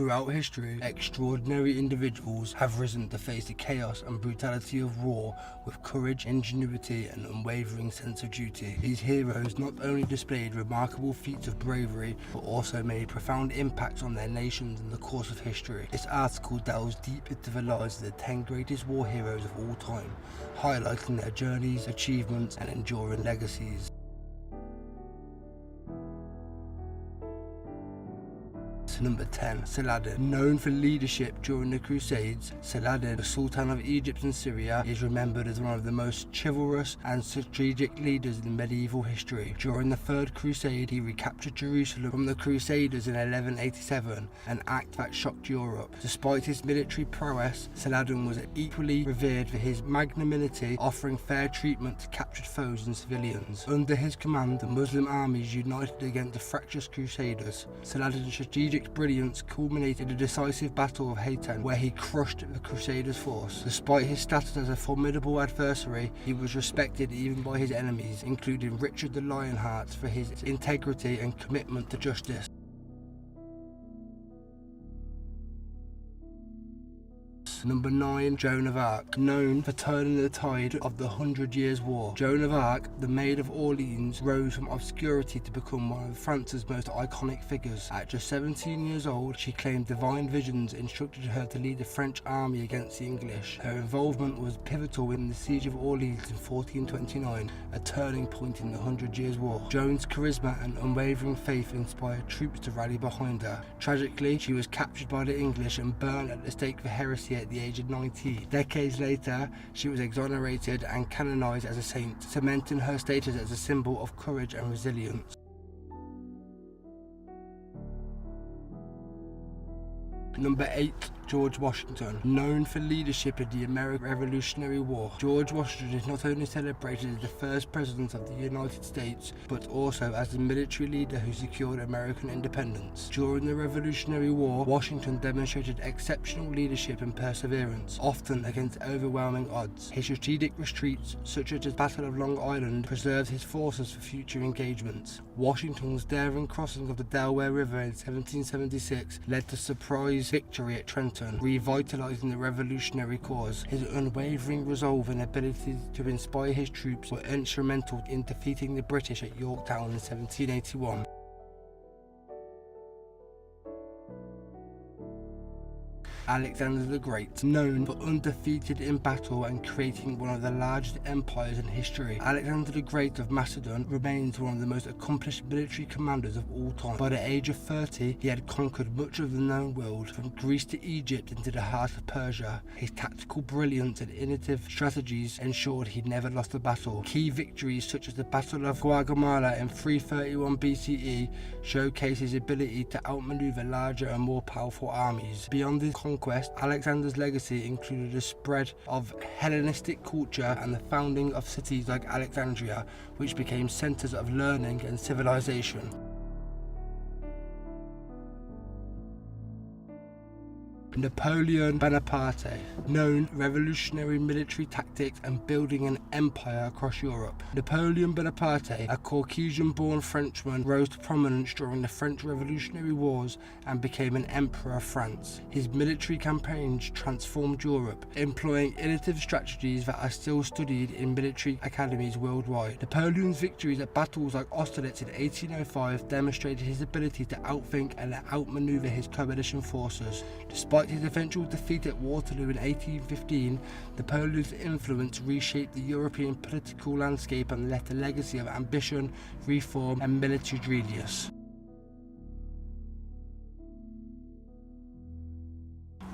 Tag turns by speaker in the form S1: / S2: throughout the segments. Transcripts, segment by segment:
S1: Throughout history, extraordinary individuals have risen to face the chaos and brutality of war with courage, ingenuity, and unwavering sense of duty. These heroes not only displayed remarkable feats of bravery, but also made profound impacts on their nations in the course of history. This article delves deep into the lives of the 10 greatest war heroes of all time, highlighting their journeys, achievements, and enduring legacies. Number 10. Saladin. Known for leadership during the Crusades, Saladin, the Sultan of Egypt and Syria, is remembered as one of the most chivalrous and strategic leaders in medieval history. During the Third Crusade, he recaptured Jerusalem from the Crusaders in 1187, an act that shocked Europe. Despite his military prowess, Saladin was equally revered for his magnanimity, offering fair treatment to captured foes and civilians. Under his command, the Muslim armies united against the fractious Crusaders. Saladin's strategic brilliance culminated in the decisive Battle of Hattin, where he crushed the Crusaders' force. Despite his status as a formidable adversary, he was respected even by his enemies, including Richard the Lionheart, for his integrity and commitment to justice. Number 9. Joan of Arc. Known for turning the tide of the 100 Years' War, Joan of Arc, the Maid of Orleans, rose from obscurity to become one of France's most iconic figures. At just 17 years old, she claimed divine visions instructed her to lead the French army against the English. Her involvement was pivotal in the Siege of Orleans in 1429, a turning point in the 100 Years' War. Joan's charisma and unwavering faith inspired troops to rally behind her. Tragically, she was captured by the English and burned at the stake for heresy at the age of 19. Decades later, she was exonerated and canonized as a saint, cementing her status as a symbol of courage and resilience. Number 8. George Washington. Known for leadership in the American Revolutionary War, George Washington is not only celebrated as the first president of the United States, but also as the military leader who secured American independence. During the Revolutionary War, Washington demonstrated exceptional leadership and perseverance, often against overwhelming odds. His strategic retreats, such as the Battle of Long Island, preserved his forces for future engagements. Washington's daring crossing of the Delaware River in 1776 led to surprise victory at Trenton, revitalizing the revolutionary cause. His unwavering resolve and ability to inspire his troops were instrumental in defeating the British at Yorktown in 1781. Alexander the Great. Known for undefeated in battle and creating one of the largest empires in history, Alexander the Great of Macedon remains one of the most accomplished military commanders of all time. By the age of 30, he had conquered much of the known world, from Greece to Egypt into the heart of Persia. His tactical brilliance and innovative strategies ensured he never lost a battle. Key victories such as the Battle of Gaugamela in 331 BCE showcase his ability to outmaneuver larger and more powerful armies. Beyond his conquest, Alexander's legacy included the spread of Hellenistic culture and the founding of cities like Alexandria, which became centers of learning and civilization. Napoleon Bonaparte. Known for revolutionary military tactics and building an empire across Europe. Napoleon Bonaparte, a Caucasian-born Frenchman, rose to prominence during the French Revolutionary Wars and became an emperor of France. His military campaigns transformed Europe, employing innovative strategies that are still studied in military academies worldwide. Napoleon's victories at battles like Austerlitz in 1805 demonstrated his ability to outthink and outmaneuver his coalition forces. Despite his eventual defeat at Waterloo in 1815, Napoleon's influence reshaped the European political landscape and left a legacy of ambition, reform, and military genius.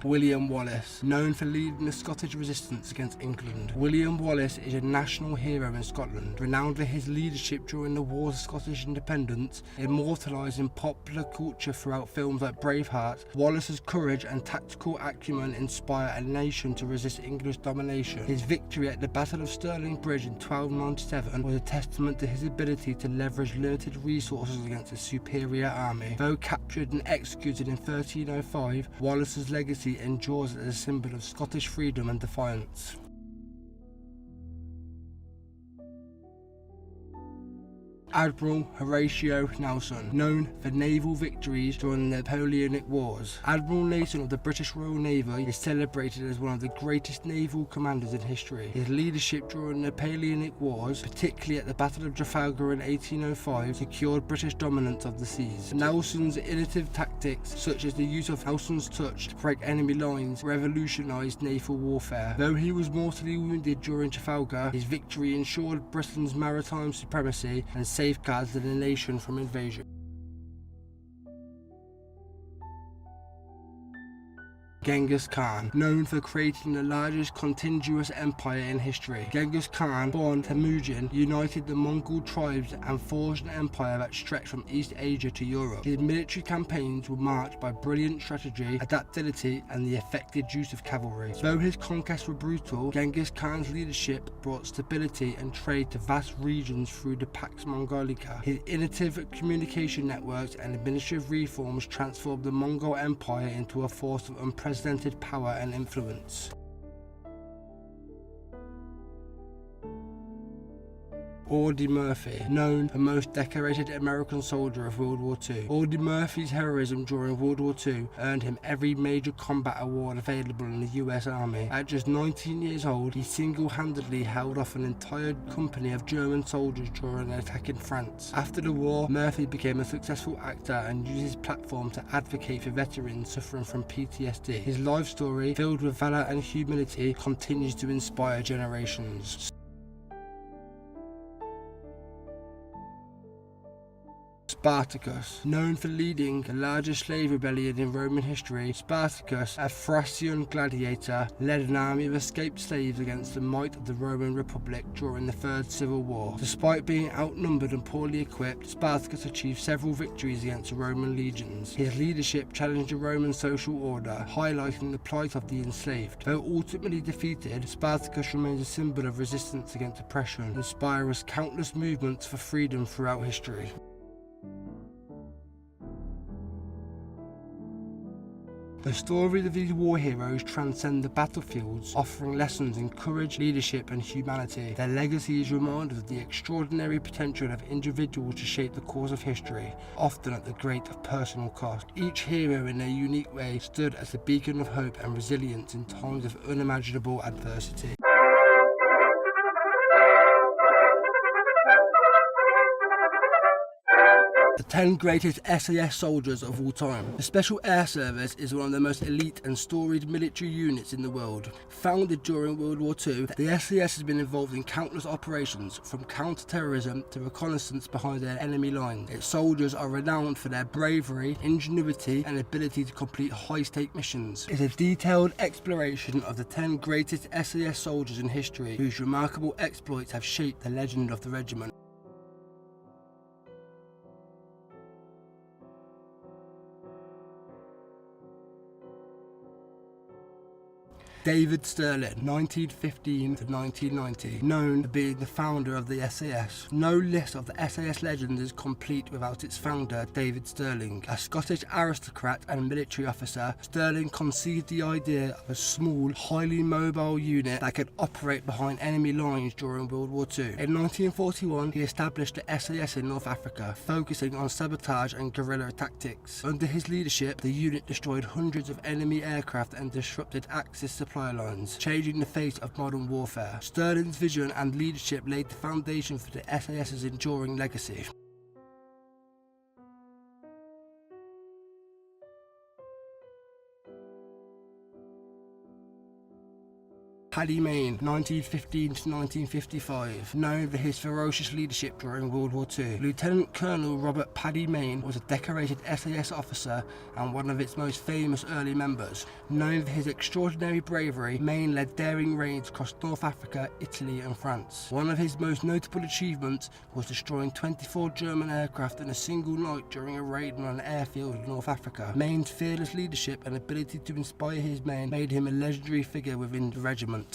S1: William Wallace. Known for leading the Scottish resistance against England, William Wallace is a national hero in Scotland, renowned for his leadership during the Wars of Scottish Independence. Immortalised in popular culture throughout films like Braveheart, Wallace's courage and tactical acumen inspire a nation to resist English domination. His victory at the Battle of Stirling Bridge in 1297 was a testament to his ability to leverage limited resources against a superior army. Though captured and executed in 1305, Wallace's legacy endures as a symbol of Scottish freedom and defiance. Admiral Horatio Nelson, known for naval victories during the Napoleonic Wars. Admiral Nelson of the British Royal Navy is celebrated as one of the greatest naval commanders in history. His leadership during the Napoleonic Wars, particularly at the Battle of Trafalgar in 1805, secured British dominance of the seas. Nelson's innovative tactics, such as the use of Nelson's touch to break enemy lines, revolutionized naval warfare. Though he was mortally wounded during Trafalgar, his victory ensured Britain's maritime supremacy and safeguarded the nation from invasion. Genghis Khan, known for creating the largest contiguous empire in history. Genghis Khan, born Temujin, united the Mongol tribes and forged an empire that stretched from East Asia to Europe. His military campaigns were marked by brilliant strategy, adaptability, and the effective use of cavalry. Though his conquests were brutal, Genghis Khan's leadership brought stability and trade to vast regions through the Pax Mongolica. His innovative communication networks and administrative reforms transformed the Mongol Empire into a force of unprecedented power and influence. Audie Murphy, known for most decorated American soldier of World War II. Audie Murphy's heroism during World War II earned him every major combat award available in the US Army. At just 19 years old, he single-handedly held off an entire company of German soldiers during an attack in France. After the war, Murphy became a successful actor and used his platform to advocate for veterans suffering from PTSD. His life story, filled with valor and humility, continues to inspire generations. Spartacus, known for leading the largest slave rebellion in Roman history, Spartacus, a Thracian gladiator, led an army of escaped slaves against the might of the Roman Republic during the Third Civil War. Despite being outnumbered and poorly equipped, Spartacus achieved several victories against the Roman legions. His leadership challenged the Roman social order, highlighting the plight of the enslaved. Though ultimately defeated, Spartacus remains a symbol of resistance against oppression, inspiring countless movements for freedom throughout history. The stories of these war heroes transcend the battlefields, offering lessons in courage, leadership, and humanity. Their legacy is reminders of the extraordinary potential of individuals to shape the course of history, often at the great personal cost. Each hero in their unique way stood as a beacon of hope and resilience in times of unimaginable adversity. The 10 greatest SAS soldiers of all time. The Special Air Service is one of the most elite and storied military units in the world. Founded during World War II, the SAS has been involved in countless operations, from counter-terrorism to reconnaissance behind their enemy lines. Its soldiers are renowned for their bravery, ingenuity, and ability to complete high-stake missions. It's a detailed exploration of the 10 greatest SAS soldiers in history, whose remarkable exploits have shaped the legend of the regiment. David Sterling, 1915 to 1990, known for being the founder of the SAS. No list of the SAS legends is complete without its founder, David Sterling. A Scottish aristocrat and military officer, Sterling conceived the idea of a small, highly mobile unit that could operate behind enemy lines during World War II. In 1941, he established the SAS in North Africa, focusing on sabotage and guerrilla tactics. Under his leadership, the unit destroyed hundreds of enemy aircraft and disrupted Axis supply lines, changing the face of modern warfare. Sterling's vision and leadership laid the foundation for the SAS's enduring legacy. Paddy Mayne, 1915 to 1955, known for his ferocious leadership during World War II. Lieutenant Colonel Robert Paddy Mayne was a decorated SAS officer and one of its most famous early members. Known for his extraordinary bravery, Mayne led daring raids across North Africa, Italy, and France. One of his most notable achievements was destroying 24 German aircraft in a single night during a raid on an airfield in North Africa. Mayne's fearless leadership and ability to inspire his men made him a legendary figure within the regiment.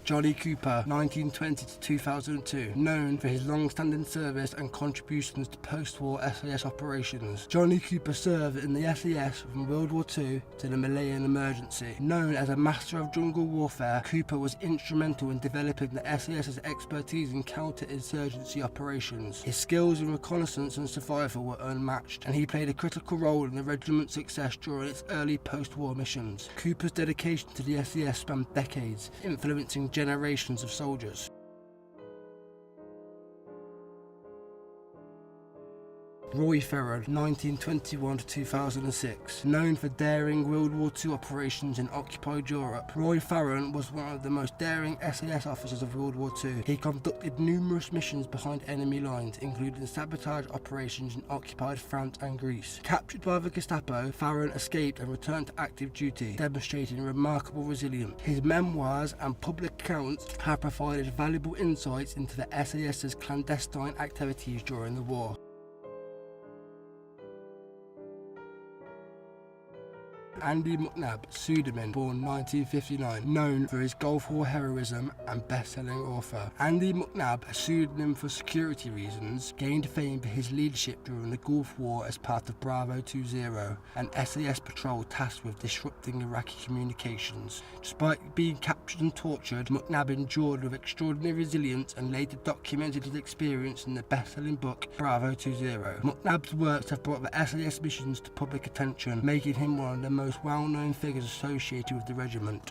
S1: Johnny Cooper, 1920 to 2002, known for his long-standing service and contributions to post-war SAS operations. Johnny Cooper served in the SAS from World War II to the Malayan emergency. Known as a master of jungle warfare, Cooper was instrumental in developing the SAS's expertise in counter-insurgency operations. His skills in reconnaissance and survival were unmatched, and he played a critical role in the regiment's success during its early post-war missions. Cooper's dedication to the SAS spanned decades, influencing generations of soldiers. Roy Ferran, 1921 to 2006. Known for daring World War II operations in occupied Europe, Roy Ferran was one of the most daring SAS officers of World War II. He conducted numerous missions behind enemy lines, including sabotage operations in occupied France and Greece. Captured by the Gestapo, Ferran escaped and returned to active duty, demonstrating remarkable resilience. His memoirs and public accounts have provided valuable insights into the SAS's clandestine activities during the war. Andy McNabb, pseudonym, born 1959, known for his Gulf War heroism and best-selling author. Andy McNabb, a pseudonym for security reasons, gained fame for his leadership during the Gulf War as part of Bravo 20, an SAS patrol tasked with disrupting Iraqi communications. Despite being captured and tortured, McNabb endured with extraordinary resilience and later documented his experience in the best-selling book Bravo 20. McNabb's works have brought the SAS missions to public attention, making him one of the most well-known figures associated with the regiment.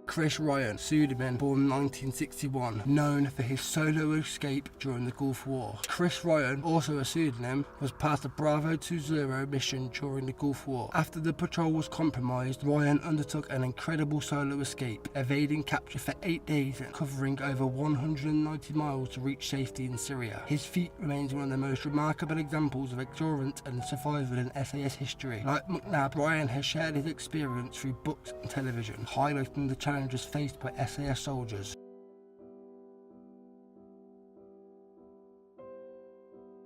S1: Chris Ryan, pseudonym, born 1961, known for his solo escape during the Gulf War. Chris Ryan, also a pseudonym, was part of Bravo 20 mission during the Gulf War. After the patrol was compromised, Ryan undertook an incredible solo escape, evading capture for 8 days and covering over 190 miles to reach safety in Syria. His feat remains one of the most remarkable examples of endurance and survival in SAS history. Like McNabb, Ryan has shared his experience through books and television, highlighting the challenges faced by SAS soldiers.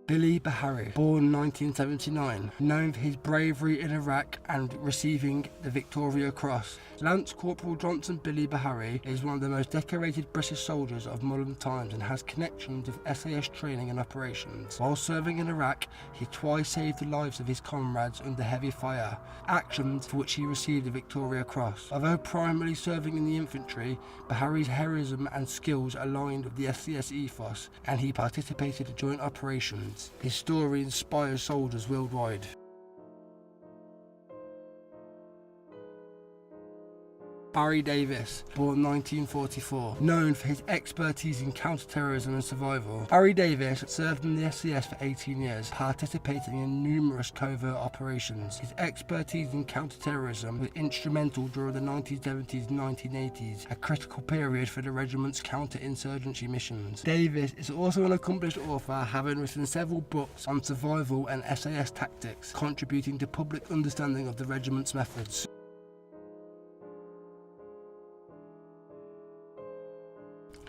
S1: Billy Bahari, born 1979, known for his bravery in Iraq and receiving the Victoria Cross. Lance Corporal Johnson Billy Bahari is one of the most decorated British soldiers of modern times and has connections with SAS training and operations. While serving in Iraq, he twice saved the lives of his comrades under heavy fire, actions for which he received the Victoria Cross. Although primarily serving in the infantry, Bahari's heroism and skills aligned with the SAS ethos, and he participated in joint operations. His story inspires soldiers worldwide. Barry Davis, born 1944, known for his expertise in counter-terrorism and survival. Barry Davis served in the SAS for 18 years, participating in numerous covert operations. His expertise in counter-terrorism was instrumental during the 1970s and 1980s, a critical period for the regiment's counter-insurgency missions. Davis is also an accomplished author, having written several books on survival and SAS tactics, contributing to public understanding of the regiment's methods.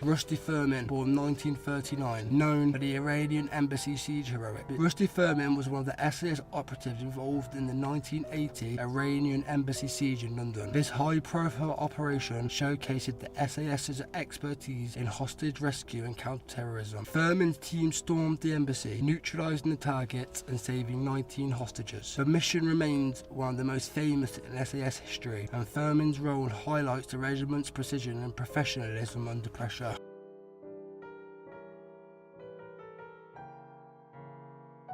S1: Rusty Furman, born 1939, known for the Iranian embassy siege heroic. Rusty Furman was one of the SAS operatives involved in the 1980 Iranian embassy siege in London. This high-profile operation showcased the SAS's expertise in hostage rescue and counter-terrorism. Furman's team stormed the embassy, neutralizing the targets and saving 19 hostages. The mission remains one of the most famous in SAS history, and Furman's role highlights the regiment's precision and professionalism under pressure.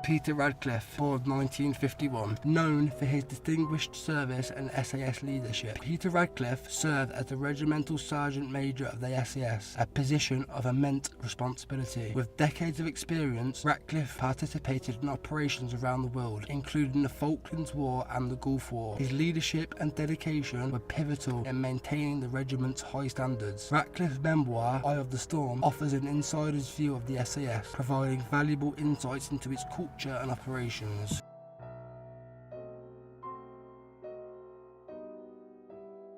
S1: Peter Radcliffe, born 1951, known for his distinguished service and SAS leadership. Peter Radcliffe served as the Regimental Sergeant Major of the SAS, a position of immense responsibility. With decades of experience, Radcliffe participated in operations around the world, including the Falklands War and the Gulf War. His leadership and dedication were pivotal in maintaining the regiment's high standards. Radcliffe's memoir, Eye of the Storm, offers an insider's view of the SAS, providing valuable insights into its culture and operations.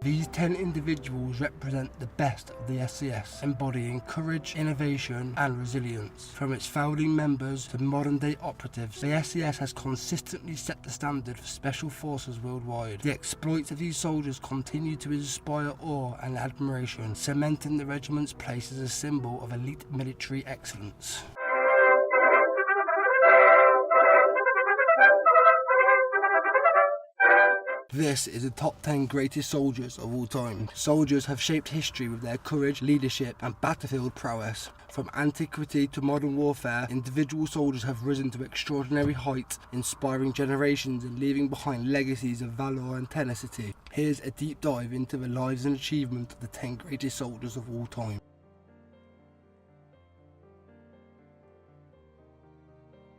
S1: These 10 individuals represent the best of the SAS, embodying courage, innovation and resilience. From its founding members to modern-day operatives, the SAS has consistently set the standard for special forces worldwide. The exploits of these soldiers continue to inspire awe and admiration, cementing the regiment's place as a symbol of elite military excellence. This is the top 10 greatest soldiers of all time. Soldiers have shaped history with their courage, leadership and battlefield prowess. From antiquity to modern warfare, individual soldiers have risen to extraordinary heights, inspiring generations and leaving behind legacies of valour and tenacity. Here's a deep dive into the lives and achievements of the 10 greatest soldiers of all time.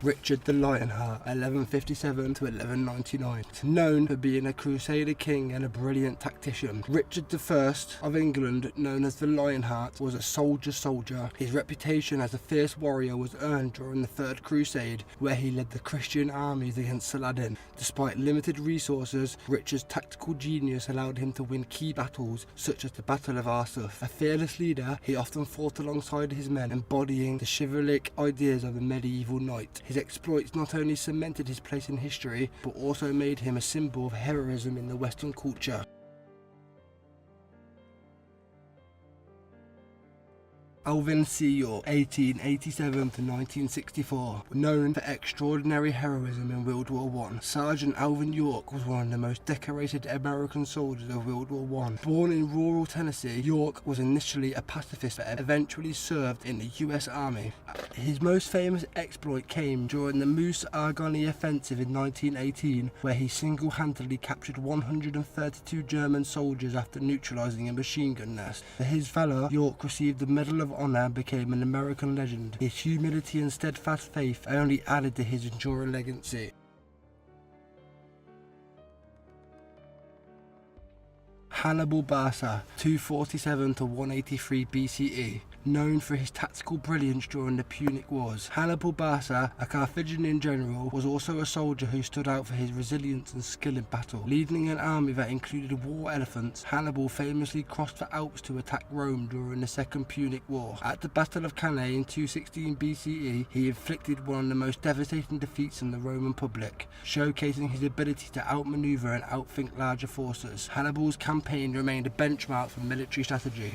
S1: Richard the Lionheart, 1157 to 1199. He's known for being a crusader king and a brilliant tactician. Richard I of England, known as the Lionheart, was a soldier. His reputation as a fierce warrior was earned during the Third Crusade, where he led the Christian armies against Saladin. Despite limited resources, Richard's tactical genius allowed him to win key battles, such as the Battle of Arsuf. A fearless leader, he often fought alongside his men, embodying the chivalric ideas of the medieval knight. His exploits not only cemented his place in history, but also made him a symbol of heroism in the Western culture. Alvin C. York, 1887 to 1964, known for extraordinary heroism in World War I. Sergeant Alvin York was one of the most decorated American soldiers of World War I. Born in rural Tennessee, York was initially a pacifist but eventually served in the US Army. His most famous exploit came during the Moose Argonne Offensive in 1918, where he single-handedly captured 132 German soldiers after neutralizing a machine gun nest. For his valor, York received the Medal of Honor and became an American legend. His humility and steadfast faith only added to his enduring legacy. Hannibal Barca, 247 to 183 BCE. Known for his tactical brilliance during the Punic Wars, Hannibal Barca, a Carthaginian general, was also a soldier who stood out for his resilience and skill in battle. Leading an army that included war elephants, Hannibal famously crossed the Alps to attack Rome during the Second Punic War. At the Battle of Cannae in 216 BCE, he inflicted one of the most devastating defeats in the Roman public, showcasing his ability to outmaneuver and outthink larger forces. Hannibal's campaign remained a benchmark for military strategy.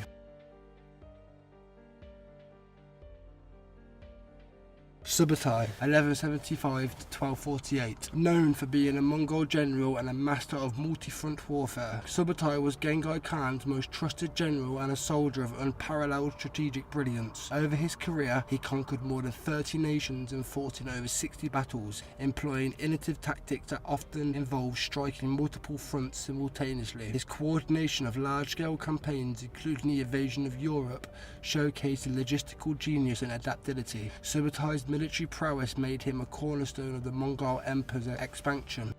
S1: Subutai, 1175 to 1248. Known for being a Mongol general and a master of multi-front warfare, Subutai was Genghis Khan's most trusted general and a soldier of unparalleled strategic brilliance. Over his career, he conquered more than 30 nations and fought in over 60 battles, employing innovative tactics that often involved striking multiple fronts simultaneously. His coordination of large-scale campaigns, including the invasion of Europe, showcased his logistical genius and adaptability. Subutai's military prowess made him a cornerstone of the Mongol Empire's expansion.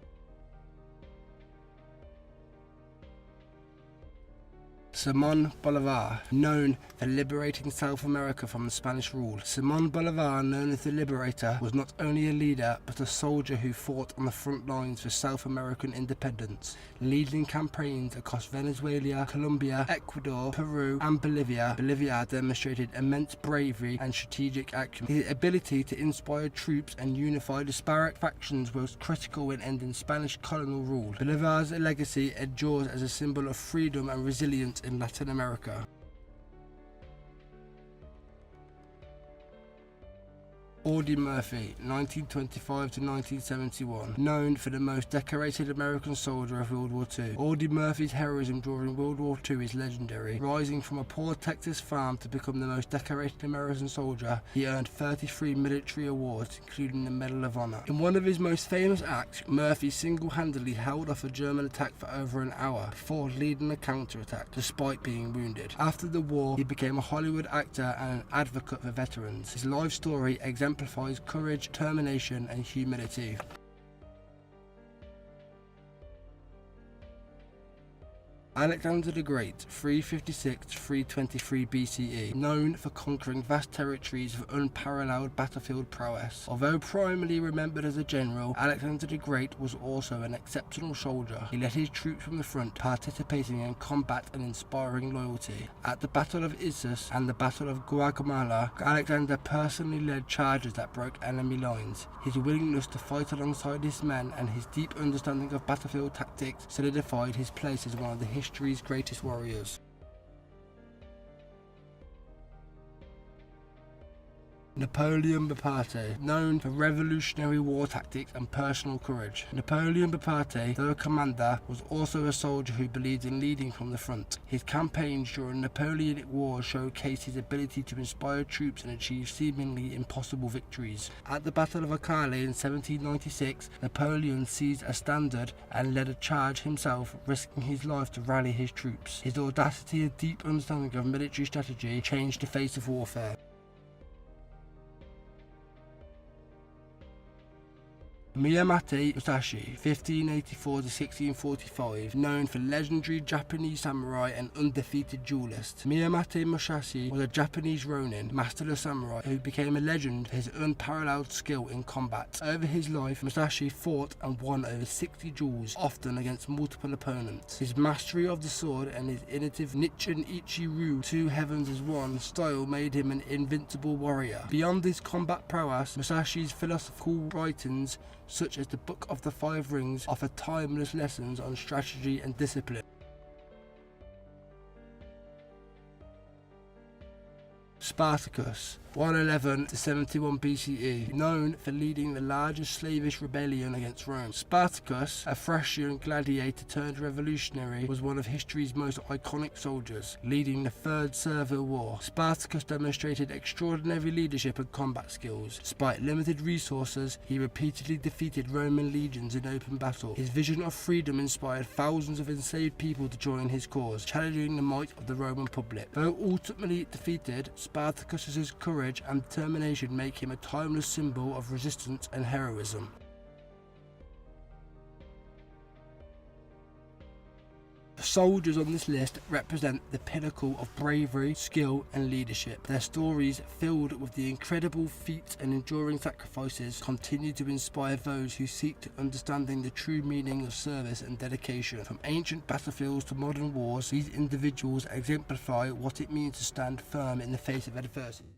S1: Simón Bolívar, known for liberating South America from the Spanish rule. Simón Bolívar, known as the Liberator, was not only a leader but a soldier who fought on the front lines for South American independence, leading campaigns across Venezuela, Colombia, Ecuador, Peru and Bolivia. Bolívar demonstrated immense bravery and strategic acumen. His ability to inspire troops and unify disparate factions was critical in ending Spanish colonial rule. Bolívar's legacy endures as a symbol of freedom and resilience in Latin America. Audie Murphy, 1925 to 1971, known for the most decorated American soldier of World War II. Audie Murphy's heroism during World War II is legendary. Rising from a poor Texas farm to become the most decorated American soldier, he earned 33 military awards, including the Medal of Honor. In one of his most famous acts, Murphy single-handedly held off a German attack for over an hour before leading a counterattack, despite being wounded. After the war, he became a Hollywood actor and an advocate for veterans. His life story exemplifies courage, determination, and humility. Alexander the Great, 356-323 BCE, known for conquering vast territories with unparalleled battlefield prowess. Although primarily remembered as a general, Alexander the Great was also an exceptional soldier. He led his troops from the front, participating in combat and inspiring loyalty. At the Battle of Issus and the Battle of Guatemala, Alexander personally led charges that broke enemy lines. His willingness to fight alongside his men and his deep understanding of battlefield tactics solidified his place as one of history's greatest warriors. Napoleon Bonaparte, known for revolutionary war tactics and personal courage. Napoleon Bonaparte, though a commander, was also a soldier who believed in leading from the front. His campaigns during Napoleonic Wars showcased his ability to inspire troops and achieve seemingly impossible victories. At the Battle of Arcale in 1796, Napoleon seized a standard and led a charge himself, risking his life to rally his troops. His audacity and deep understanding of military strategy changed the face of warfare. Miyamate Musashi, 1584-1645, known for legendary Japanese samurai and undefeated duelist. Miyamate Musashi was a Japanese ronin, master of samurai, who became a legend for his unparalleled skill in combat. Over his life, Musashi fought and won over 60 duels, often against multiple opponents. His mastery of the sword and his innovative Nichiren Ichi-ryu, two heavens as one, style made him an invincible warrior. Beyond his combat prowess, Musashi's philosophical writings, such as the Book of the Five Rings, offer timeless lessons on strategy and discipline. Spartacus, 111-71 BCE, known for leading the largest slavish rebellion against Rome. Spartacus, a Thracian gladiator turned revolutionary, was one of history's most iconic soldiers, leading the Third Servile War. Spartacus demonstrated extraordinary leadership and combat skills. Despite limited resources, he repeatedly defeated Roman legions in open battle. His vision of freedom inspired thousands of enslaved people to join his cause, challenging the might of the Roman public. Though ultimately defeated, Spartacus's courage and determination make him a timeless symbol of resistance and heroism. The soldiers on this list represent the pinnacle of bravery, skill and leadership. Their stories, filled with the incredible feats and enduring sacrifices, continue to inspire those who seek to understanding the true meaning of service and dedication. From ancient battlefields to modern wars, these individuals exemplify what it means to stand firm in the face of adversity.